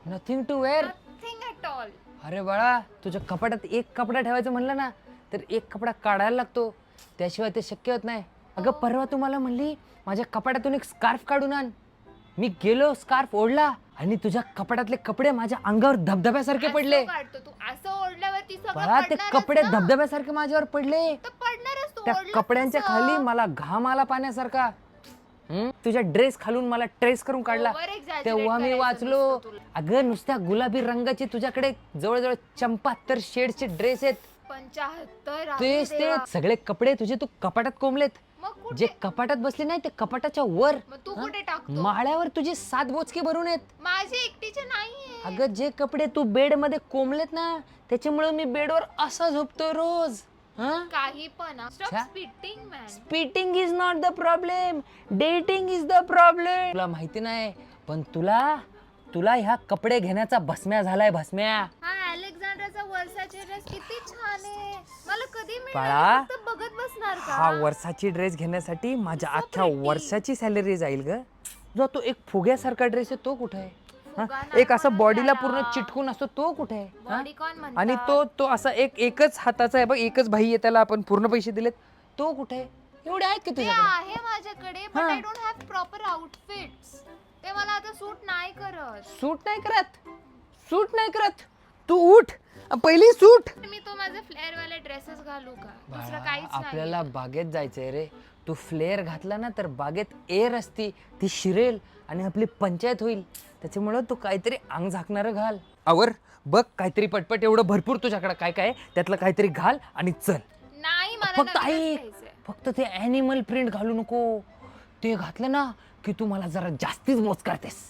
Nothing to wear. Nothing at all. अरे बाळा, तुझ्या कपाटात एक कपडा ठेवायचं म्हणलं ना तर एक कपडा काढायला लागतो, त्याशिवाय ते शक्य होत नाही. अगं परवा तुम्हाला म्हणली माझ्या कपाटातून एक स्कार्फ काढून आण. मी गेलो, स्कार्फ ओढला आणि तुझ्या कपाटातले कपडे माझ्या अंगावर धबधब्यासारखे पडले. असं काढतो तू, असं ओढल्यावरती सगळं बाळा ते पडणारच कपडे ना. धबधब्यासारखे माझ्यावर पडले. तर पडणारच तू, त्या ओढलंच कपड्यांच्या कसं? खाली मला घाम आला पाण्यासारखा. तुझ्या ड्रेस खालून मला ट्रेस करून काढला. Over exaggerate तेव्हा मी करायचं वाचलो. नुसतं तुला. अगं नुसत्या गुलाबी रंगाचे तुझ्याकडे जवळजवळ 74 शेडचे ड्रेस आहेत. 75. तेच ते सगळे कपडे तुझे तू कपाटात कोंबलेत. मग कुठे? जे कपाटात बसले नाही ते कपाटाच्या वर. मग तू हं? कुठे टाकतो? माळ्यावर तुझे 7 बोचके भरून आहेत. माझे एकटीचे नाहीये. अगं जे कपडे तू बेड मध्ये कोंबलेत ना त्याच्यामुळे मी बेडवर असा झोपतो रोज. काही पण स्टॉप छा. Spitting man. Spitting is not the problem, dating is the problem. तुला माहिती नाही पण तुला तुला ह्या कपडे घेण्याचा भस्म्या झालाय, भस्म्या. हा अलेक्झांड्राचा वर्षाचे ड्रेस किती छान आहे. मला कधी बाळा, मिळणार? फक्त बघत बसणार हा का? वर्षाची ड्रेस घेण्यासाठी माझ्या So अख्ख्या pretty. वर्षाची सॅलरी जाईल ग. जो तो एक फुग्यासारखा ड्रेस आहे तो कुठे आहे? फुगा हा? नाही एक असं म्हणत बॉडीला त्याला. पूर्ण चिटकून असतो तो कुठे आहे? हा? बॉडीकॉन म्हणतात. आणि तो असा एकच हाताचा आहे बघ, एकच भाई आहे त्याला, आपण पूर्ण पैसे दिलेत, तो कुठे आहे? एवढे आहेत का ते तुझ्याकडे? आहे माझ्याकडे बट हा. I don't have proper outfits. ते मला आता सूट नाही करत. सूट नाही करत, सूट नाही करत. तू उठ पहिली सूट. मी तो माझे फ्लेअर वाले ड्रेसेस घालू का? दुसरं बाळा, काहीच नाही. आपल्याला बागेत जायचंय रे. तू फ्लेअर घातला ना तर बागेत एअर असती, ती शिरेल आणि आपली पंचायत होईल. त्याच्यामुळं तू काहीतरी अंग झाकणारं घाल. आवर बघ काहीतरी पटपट, एवढं भरपूर तुझ्याकडे काय काय त्यातलं काहीतरी घाल आणि चल. नाही मला फक्त नवीनच ऐक, घ्यायचंय. फक्त ते ॲनिमल प्रिंट घालू नको. ते घातलं ना की तू मला जरा जास्तीच मोज करतेस.